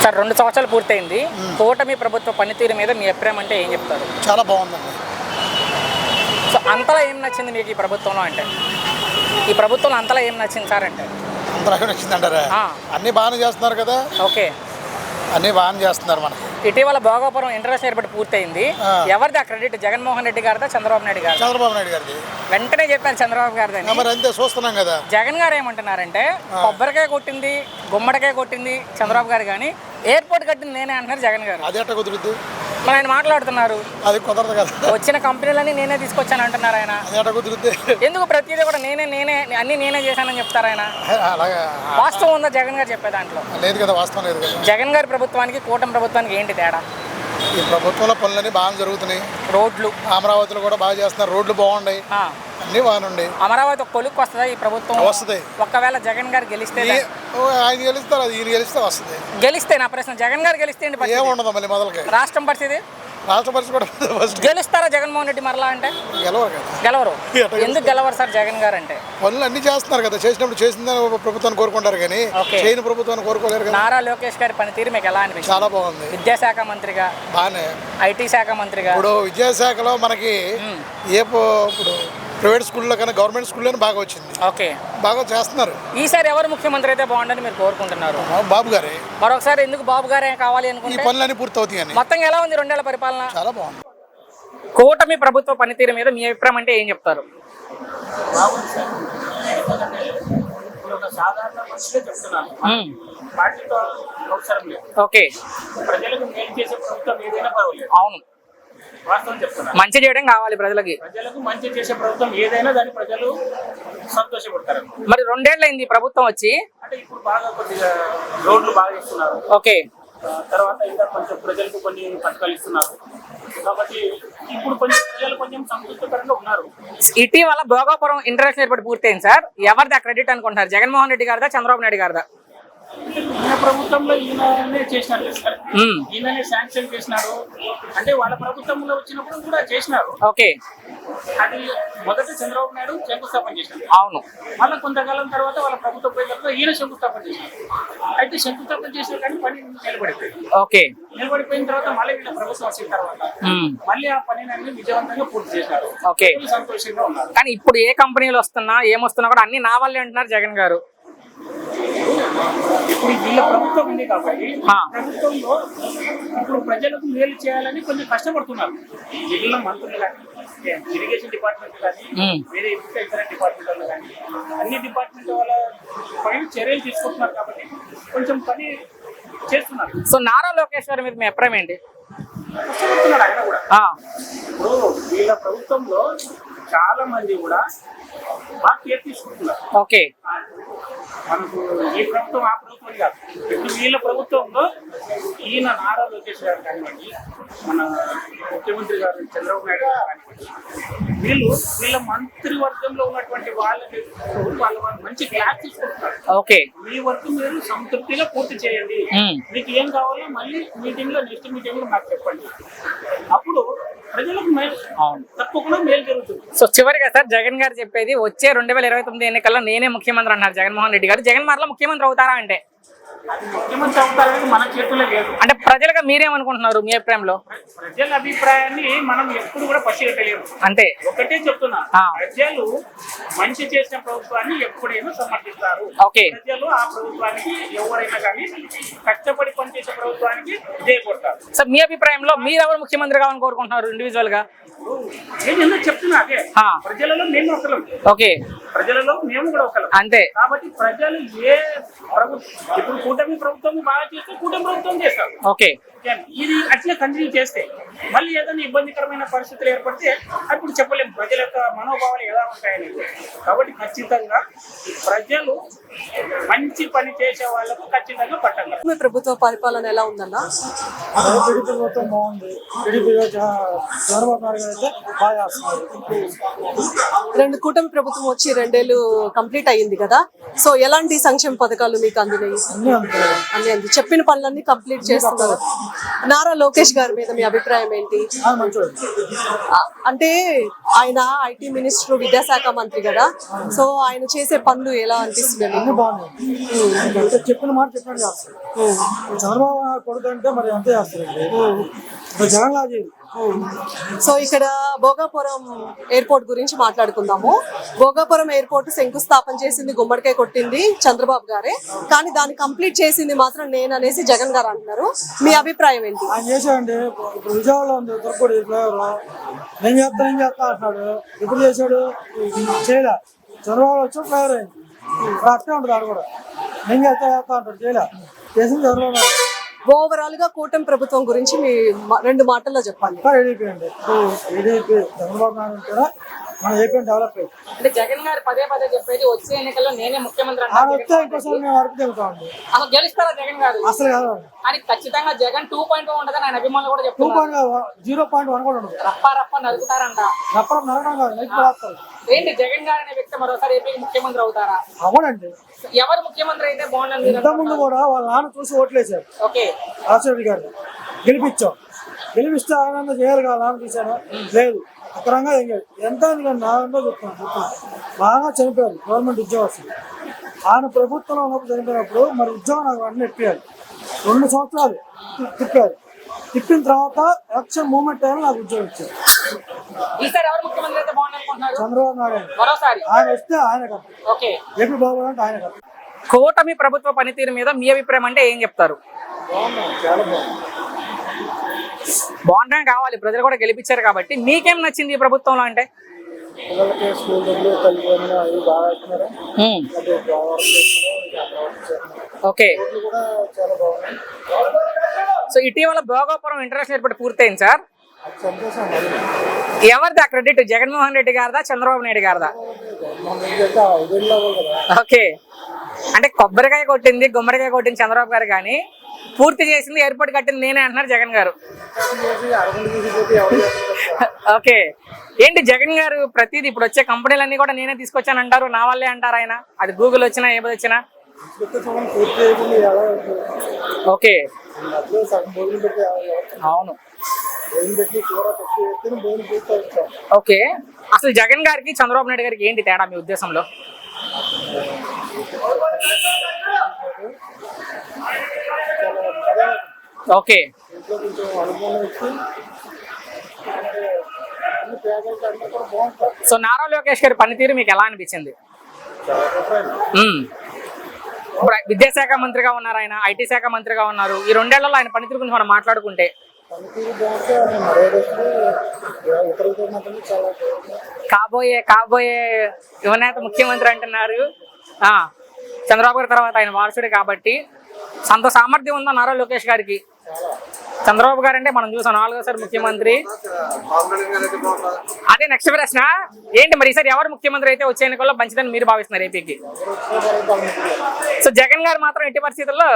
Sir 2 సంవత్సరాలు పూర్తయింది. కూటమి ప్రభుత్వ పనితీరు మీద మీ అభిప్రాయం అంటే ఏం చెప్తారు? చాలా బాగుందండి. సో అంతలా ఏం నచ్చింది మీకు ఈ ప్రభుత్వంలో అంటే? ఈ ప్రభుత్వంలో అంతలా ఏం నచ్చింది సార్ అంటే? అంతలా నచ్చింది అంటారా? అన్నీ బాగానే చేస్తున్నారు కదా. ఓకే, అన్నీ బాగానే చేస్తున్నారు. మనకి ఇటీవల భోగాపురం ఇంటర్నేషనల్ ఎయిర్పోర్ట్ పూర్తయింది. ఎవరిది ఆ క్రెడిట్? జగన్మోహన్ రెడ్డి గారిదా, చంద్రబాబు నాయుడు గారు? చంద్రబాబు నాయుడు గారిది. వెంటనే చెప్పాను చంద్రబాబు గారిది. మరి అంతే చూస్తున్నాం కదా. జగన్ గారు ఏమంటున్నారంటే కొబ్బరికాయ కొట్టింది, గుమ్మడికాయ కొట్టింది చంద్రబాబు గారు, కానీ ఎయిర్పోర్ట్ కట్టింది నేనే అంటున్నారు జగన్ గారు. అది ఎట్ట కుదురుద్ది? మరి ఆయన మాట్లాడుతున్నారు, అది కుదరదు కదా. వచ్చిన కంపెనీలన్నీ నేనే తీసుకొచ్చాను అంటున్నారు ఆయన. అది ఎట్ట కుదురుద్ది? ఎందుకు ప్రతిదీ కూడా నేనే చేశానని చెప్తారు ఆయన? అలాగా వాస్తవం ఉందా జగన్ గారు చెప్పే దాంట్లో? లేదు కదా, వాస్తవం లేదు కదా. జగన్ గారి ప్రభుత్వానికి కూటమి ప్రభుత్వానికి ఏంటి తేడా? ఈ ప్రభుత్వంలో పనులన్నీ బాగా జరుగుతున్నాయి. రోడ్లు అమరావతిలో కూడా బాగా చేస్తున్నారు. రోడ్లు బాగున్నాయి, అన్ని బాగుండే. అమరావతి ఒక కొలుక్కి వస్తుందా ఈ ప్రభుత్వం? వస్తుంది. ఒకవేళ జగన్ గారు గెలిస్తే? ఆయన గెలుస్తారు, అది ఈయన గెలిస్తే వస్తుంది. గెలిస్తే నా ప్రశ్న, జగన్ గారు గెలిస్తే ఏముండదు మళ్ళీ మొదలకి రాష్ట్రం పరిస్థితి? రాష్ట్ర పరిస్థితి కూడా ఫస్ట్ గెలుస్తారా జగన్మోహన్ రెడ్డి మరలా అంటే? గెలవరు కదా. గెలవరు. ఎందుకు గెలవరు సార్ జగన్ గారు అంటే? పనులు అన్ని చేస్తున్నారు కదా. చేసినప్పుడు చేసిందని ప్రభుత్వాన్ని కోరుకుంటారు కానీ చేయని ప్రభుత్వాన్ని కోరుకోలేరు కదా. నారా లోకేష్ గారి పనితీరు మీకు ఎలా అనిపిస్తుంది? చాలా బాగుంది. విద్యాశాఖ మంత్రిగా, బాగానే. ఐటీ శాఖ మంత్రిగా. ఇప్పుడు విద్యాశాఖలో మనకి ఇప్పుడు ప్రైవేట్ స్కూల్లో కన్నా గవర్నమెంట్ స్కూల్లోనే బాగా వచ్చింది. ఓకే, బాగా చేస్తున్నారు. ఈసారి ఎవరు ముఖ్యమంత్రి అయితే బాగుండని మీరు కోరుకుంటున్నారు? బాబు గారే. మరొకసారి ఎందుకు బాబు గారే కావాలి అనుకుంటే? ఈ పనులన్నీ పూర్తవుతాయి అని. మొత్తం ఎలా ఉంది 2 ఏళ్ల పరిపాలన? చాలా బాగుంది. కూటమి ప్రభుత్వ పనితీరు మీద మీ అభిప్రాయం అంటే ఏం చెప్తారు? ఓకే, అవును, మంచి చేయడం కావాలి ప్రజలకు మంచి చేసే ప్రభుత్వం ఏదైనా దాన్ని ప్రజలు సంతోషపడతారు. మరి 2 ఏళ్ళు అయింది ప్రభుత్వం వచ్చి. అంటే ఇప్పుడు బాగా కొద్దిగా రోడ్లు బాగా ఇస్తున్నారు. ఓకే, తర్వాత ఇంకా కొంచెం ప్రజలకు కొన్ని పథకాలు ఇస్తున్నారు. కాబట్టి ఇప్పుడు కొంచెం సంతృప్తికరంగా ఉన్నారు. ఇటీవల భోగాపురం ఇంటర్నేషనల్ ఎయిర్పోర్ట్ పూర్తయింది సార్. ఎవరిది ఆ క్రెడిట్ అనుకుంటున్నారు? జగన్మోహన్ రెడ్డి గారిదా, చంద్రబాబు నాయుడు గారిదా? ఈయన ప్రభుత్వంలో ఈయననే చేసినారు సార్. ఈయననే శాంక్షన్ చేసినారు. అంటే వాళ్ళ ప్రభుత్వంలో వచ్చినప్పుడు కూడా చేసినారు. ఓకే, అది మొదట చంద్రబాబు నాయుడు శంకుస్థాపన చేసినారు. అవును. మళ్ళీ కొంతకాలం తర్వాత వాళ్ళ ప్రభుత్వం పోయిన తర్వాత ఈయన శంకుస్థాపన చేసినారు. అయితే శంకుస్థాపన చేసిన కానీ పని నిలబడిపోయింది. ఓకే, నిలబడిపోయిన తర్వాత మళ్ళీ వీళ్ళ ప్రభుత్వం వచ్చిన తర్వాత మళ్ళీ ఆ పనిని అన్ని విజయవంతంగా పూర్తి చేశారు. ఓకే, సంతోషంగా ఉన్నారు. కానీ ఇప్పుడు ఏ కంపెనీలు వస్తున్నా ఏమొస్తున్నా కూడా అన్ని నా వల్లే అంటున్నారు జగన్ గారు. ఇప్పుడు వీళ్ళ ప్రభుత్వం ఉంది కాబట్టి ప్రభుత్వంలో ఇప్పుడు ప్రజలకు మేలు చేయాలని కొంచెం కష్టపడుతున్నారు. జిల్లా మంత్రులు కానీ, ఇరిగేషన్ డిపార్ట్మెంట్ కానీ, వేరే ఇతర డిపార్ట్మెంట్ కానీ అన్ని డిపార్ట్మెంట్ వాళ్ళ పైన చర్యలు తీసుకుంటున్నారు కాబట్టి కొంచెం పని చేస్తున్నారు. సో నారా లోకేష్ గారి మీద మీ అభిప్రాయం ఏంటి? కష్టపడుతున్నాడు ఆయన కూడా. ఇప్పుడు వీళ్ళ ప్రభుత్వంలో చాలా మంది కూడా బాగా కేర్ తీసుకుంటున్నారు. ఓకే, మనకు ఈ ప్రభుత్వం ఆ ప్రభుత్వం కాదు. ఇప్పుడు వీళ్ళ ప్రభుత్వంలో ఈయన నారా లోకేష్ గారు కానివ్వండి, మన ముఖ్యమంత్రి గారు చంద్రబాబు నాయుడు గారు కానివ్వండి, వీళ్ళ మంత్రివర్గంలో ఉన్నటువంటి వాళ్ళని మంచి క్లాస్ తీసుకుంటున్నారు. ఓకే, మీ వర్క్ మీరు సంతృప్తిగా పూర్తి చేయండి, మీకు ఏం కావాలో మళ్ళీ నెక్స్ట్ మీటింగ్ లో నాకు చెప్పండి, అప్పుడు ప్రజలకు మేలు తప్పకుండా మేలు జరుగుతుంది. సో చివరిగా సార్ జగన్ గారు చెప్పేది వచ్చే 2029 ఎన్నికల్లో నేనే ముఖ్యమంత్రి అన్నారు జగన్మోహన్ రెడ్డి గారు. జగన్ మరలా ముఖ్యమంత్రి అవుతారా అంటే? ముఖ్యమంత్రి అవుతారని మన చేతుల్లో లేదు. అంటే ప్రజలుగా మీరేమనుకుంటున్నారు మీ అభిప్రాయంలో? ప్రజల అభిప్రాయాన్ని మనం ఎప్పుడు కూడా పసిగట్టలేము. అంటే ఒకటే చెప్తున్నా, ప్రజలు మంచి చేసిన ప్రభుత్వాన్ని ఎప్పుడైనా సమర్థిస్తారు. ప్రజలు ఆ ప్రభుత్వానికి ఎవరైనా కానీ కష్టపడి పనిచేసే ప్రభుత్వానికి ఇదే కొడతారు. సార్ మీ అభిప్రాయంలో మీరు ఎవరు ముఖ్యమంత్రి కావాలని కోరుకుంటున్నారు ఇండివిజువల్ గా? నేను ఎందుకు చెప్తున్నా, అదే ప్రజలలో మేము ఒకరు. ఓకే, ప్రజలలో మేము కూడా ఒకరు. అంతే. కాబట్టి ప్రజలు ఏ ప్రభుత్వం ఇప్పుడు కూటమి ప్రభుత్వం బాగా చేస్తే కూటమి ప్రభుత్వం చేస్తారు. ఓకే, ఇది అట్లా కంటిన్యూ చేస్తే మళ్ళీ ఏదైనా ఇబ్బందికరమైన పరిస్థితులు ఏర్పడితే అప్పుడు చెప్పలేము ప్రజల యొక్క మనోభావాలు ఎలా ఉంటాయని. కాబట్టి ఖచ్చితంగా ప్రజలు మంచి పని చేసే వాళ్ళకు ఖచ్చితంగా పట్టాలి. ప్రభుత్వ పరిపాలన ఎలా ఉందన్నా? ప్రభుత్వం బాగుంది. చంద్రబాబు నాయుడు అయితే బాగా చేస్తున్నారు. 2 కూటమి ప్రభుత్వం వచ్చి 2 ఏళ్ళు కంప్లీట్ అయ్యింది కదా. సో ఎలాంటి సంక్షేమ పథకాలు మీకు అందినాయి? అన్ని అంది చెప్పిన పనులన్నీ కంప్లీట్ చేస్తున్నారు. నారా లోకేష్ గారి మీద మీ అభిప్రాయం ఏంటి? మంచివాడు. అంటే ఆయన ఐటీ మినిస్టర్, విద్యాశాఖ మంత్రి కదా, సో ఆయన చేసే పనులు ఎలా అనిపిస్తుంది అన్ని మీకు? బాగున్నాయి. అంటే చెప్పిన మాట చెప్పినట్టు చేస్తారు. చంద్రబాబు నాయుడు కొడుకు అంటే మరి అంతే చేస్తారండి. ఇప్పుడు జగన్ లా చేయరు. సో ఇక్కడ భోగాపురం ఎయిర్పోర్ట్ గురించి మాట్లాడుకుందాము. భోగాపురం ఎయిర్పోర్ట్ శంకుస్థాపన చేసింది, గుమ్మడికాయ కొట్టింది చంద్రబాబు గారే, కానీ దాన్ని కంప్లీట్ చేసింది మాత్రం నేను అనేసి జగన్ గారు అంటున్నారు. మీ అభిప్రాయం ఏంటి? ఆయన చేశాడండి. ఇప్పుడు విజయవాడలో ఉంది తుర్కోడి ఫ్లైఓవర్. నేను చేస్తా అంటున్నాడు. ఎప్పుడు చేశాడు? చేయలే. చంద్రబాబు వచ్చి ఫ్లైఓవర్ అయింది. ఇప్పుడు అట్టే ఉంటుంది ఆడు కూడా. నేను చేస్తా అంటాడు. చేయలే. చేసింది చంద్రబాబు నాయుడు. ఓవరాల్ గా కూటమి ప్రభుత్వం గురించి మీ 2 మాటల్లో చెప్పాలి. ఏడీపీ అండి. ఏడీపీ చంద్రబాబు నాయుడు కూడా మన ఏపీ డెవలప్ అయ్యింది. అంటే జగన్ గారు పదే పదే చెప్పేది వచ్చే ఎన్నికల్లో నేనే ముఖ్యమంత్రి ఆయన అంటారు. వస్తే ఇంకోసారి మేము అడుగు తెలుగుతామండి. అసలు గెలుస్తారా జగన్ గారు? అసలు కాదు. కానీ ఖచ్చితంగా జగన్ 2.0 ఉండదని ఆయన అభిమానులు కూడా చెప్తున్నారు. 0.1 కూడా ఉండదు. రప్ప రప్ప నరుకుతారంట. చెప్పడం నరకడం కాదు. నైట్ పడేస్తారు. ఏంటి జగన్ గారు అనే వ్యక్తి మరోసారి ఏపీకి ముఖ్యమంత్రి అవుతారా? అవునండి. ఎవరు ముఖ్యమంత్రి అయితే బాగుంటుంది? ఇంతకుముందు కూడా వాళ్ళ నాన్న చూసి ఓట్లేశారు. ఓకే, రాజశేఖర్ గారిని గెలిపించాం. గెలిపిస్తే ఆనందం చేయాలి కదా. నాన్న చూశాను లేదు. అక్రంగా ఏం కాదు. ఎంత నాన్నో చెప్తాను. బాగా చనిపోయారు గవర్నమెంట్ ఉద్యోగస్తులు. ఆయన ప్రభుత్వంలో ఉన్నప్పుడు చనిపోయినప్పుడు మరి ఉద్యోగం నాకు అన్నీ ఇప్పారు. 2 సంవత్సరాలు తిప్పారు. తిప్పిన తర్వాత యాక్షన్ మూమెంట్ అయినా నాకు ఉద్యోగం ఇచ్చారు. ఈసారి ఎవరు ముఖ్యమంత్రి అయితే బాగుంది అనుకుంటున్నారు? చంద్రబాబు నాయుడు. మరోసారి ఆయన వస్తే ఆయన కదా. ఓకే, ఏపీ బాగుంటే ఆయన కదా. కూటమి ప్రభుత్వ పనితీరు మీద మీ అభిప్రాయం అంటే ఏం చెప్తారు? చాలా బాగుంది. బాగుండడం కావాలి, ప్రజలు కూడా గెలిపించారు కాబట్టి. మీకేం నచ్చింది ఈ ప్రభుత్వంలో అంటే? పిల్లలకి స్కూల్ డబ్బులు తల్లి అవి బాగా ఇస్తున్నారు. అది బాగా ఓకే, కూడా చాలా బాగున్నాయి. సో ఇటీవల భోగాపురం ఇంటర్నేషనల్ ఎయిర్పోర్ట్ పూర్తయింది సార్. అది సంతోషం. మరి ఎవరిది ఆ క్రెడిట్? జగన్మోహన్ రెడ్డి గారిదా, చంద్రబాబు నాయుడు గారిదా? జగన్మోహన్ రెడ్డి అయితే 5 ఏళ్ళు అవ్వాలి కదా. ఓకే, అంటే కొబ్బరికాయ కొట్టింది, గుమ్మడికాయ కొట్టింది చంద్రబాబు గారు, కానీ పూర్తి చేసింది, ఎయిర్పోర్ట్ కట్టింది నేనే అంటున్నారు జగన్ గారు. చేసి అరగంట తీసిపోతే ఎవరు చేస్తారు? ఓకే, ఏంటి జగన్ గారు ప్రతిదీ ఇప్పుడు వచ్చే కంపెనీలన్నీ కూడా నేనే తీసుకొచ్చాను అంటారు, నా వల్లే అంటారు ఆయన. అది గూగుల్ వచ్చినా ఏది వచ్చినా. పూర్తి చేయకుండా ఎలా ఓకే, మధ్యలో సగం భోజనం పెట్టి అవును. భోజనం పెట్టి కూర పెట్టి వేస్తే భోజనం పూర్తి అవుతాం. ఓకే, అసలు జగన్ గారికి చంద్రబాబు నాయుడు గారికి ఏంటి తేడా మీ ఉద్దేశంలో? ఓకే, ఇంట్లో కొంచెం అనుభవం ఇచ్చి అన్ని పేదలకు అందరూ కూడా బాగుంటారు. సో నారా లోకేష్ గారి పనితీరు మీకు ఎలా అనిపించింది? ఇప్పుడు విద్యాశాఖ మంత్రిగా ఉన్నారు ఆయన, ఐటీ శాఖ మంత్రిగా ఉన్నారు. ఈ 2 ఏళ్లలో ఆయన పనితీరు గురించి మనం మాట్లాడుకుంటే పనితీరు బాగుంటే ఆయన మర్యాద వస్తే ఇతరులతో మాత్రం చాలా బాగుంది. కాబోయే యువనేత ముఖ్యమంత్రి అంటున్నారు. చంద్రబాబు గారి తర్వాత ఆయన వారసుడే కాబట్టి అంత సామర్థ్యం ఉందా నారా లోకేష్ గారికి? చంద్రబాబు గారు అంటే మనం చూసాం 4వ ముఖ్యమంత్రి. అదే నెక్స్ట్ ప్రశ్న ఏంటి మరి ఈసారి ఎవరు ముఖ్యమంత్రి అయితే వచ్చే ఎన్నికల్లో మంచిదని మీరు భావిస్తున్నారు ఏపీకి? సో జగన్ గారు మాత్రం ఎట్టి పరిస్థితుల్లో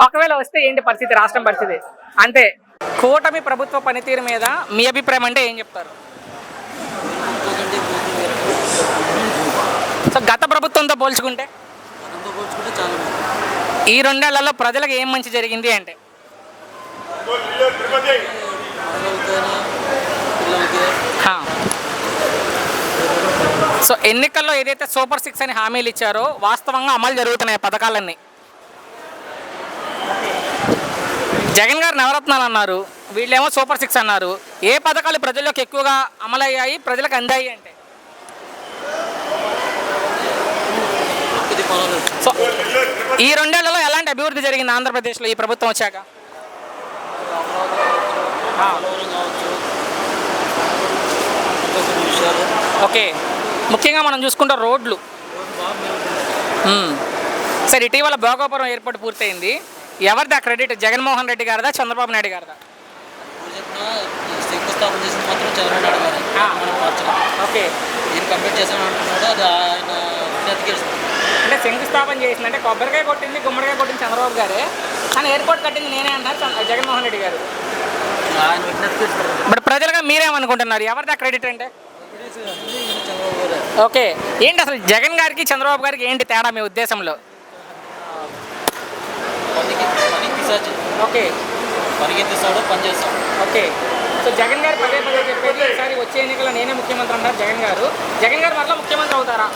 ఒకవేళ వస్తే ఏంటి పరిస్థితి, రాష్ట్రం పరిస్థితి? అంతే. కూటమి ప్రభుత్వ పనితీరు మీద మీ అభిప్రాయం అంటే ఏం చెప్తారు? సో గత ప్రభుత్వంతో పోల్చుకుంటే ఈ 2 ఏళ్లలో ప్రజలకు ఏం మంచి జరిగింది అంటే? సో ఎన్నికల్లో ఏదైతే సూపర్ 6 అని హామీలు ఇచ్చారో వాస్తవంగా అమలు జరుగుతున్నాయి పథకాలన్నీ. జగన్ గారు నవరత్నాలు అన్నారు, వీళ్ళేమో సూపర్ 6 అన్నారు. ఏ పథకాలు ప్రజల్లోకి ఎక్కువగా అమలయ్యాయి, ప్రజలకు అందాయి అంటే? సో ఈ 2 ఏళ్లలో ఎలాంటి అభివృద్ధి జరిగింది ఆంధ్రప్రదేశ్లో ఈ ప్రభుత్వం వచ్చాక? ఓకే, ముఖ్యంగా మనం చూసుకుంటే రోడ్లు. సరే, ఇటీవల భోగాపురం ఎయిర్పోర్ట్ పూర్తయింది. ఎవరిది ఆ క్రెడిట్? జగన్మోహన్ రెడ్డి గారిదా, చంద్రబాబు నాయుడు గారిదా? శంకుస్థాపన చేసింది మాత్రం చంద్రబాబు నాయుడు గారు. ఓకే, నేను కంప్లీట్ చేశాను అంటున్నాడు. అది ఆయన అంటే శంకుస్థాపన చేసిందంటే కొబ్బరికాయ కొట్టింది, గుమ్మడికాయ కొట్టింది చంద్రబాబు గారే, కానీ ఎయిర్పోర్ట్ కట్టింది నేనే అంటారు జగన్మోహన్ రెడ్డి గారు. ఆయన విజ్ఞప్తి. ఇప్పుడు ప్రజలుగా మీరేమనుకుంటున్నారు, ఎవరిదా క్రెడిట్ అంటే? ఓకే, ఏంటి అసలు జగన్ గారికి చంద్రబాబు గారికి ఏంటి తేడా మీ ఉద్దేశంలో? ఓకే పరిగెత్తిస్తాడు, పని చేస్తాడు. ఓకే. సో జగన్ గారు పదే పదే చెప్పేది ఈసారి వచ్చే ఎన్నికల్లో నేనే ముఖ్యమంత్రి అంటారు జగన్ గారు. జగన్ గారు మరలా ముఖ్యమంత్రి అవుతారా?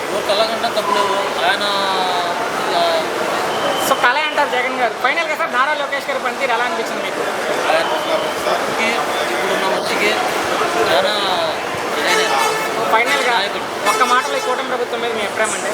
ఎవరు కళ్ళకంటే తప్పులేదు. ఆయన సో కళ అంటారు జగన్ గారు. ఫైనల్గా సార్ నారా లోకేష్ గారి పనితీరు ఎలా అనిపించింది మీకు? ఇప్పుడున్న మంచికి ఆయన ఫైనల్గా ఒక్క మాటలో ఈ కూటమి ప్రభుత్వం మీద మీ అభిప్రాయం అంటే?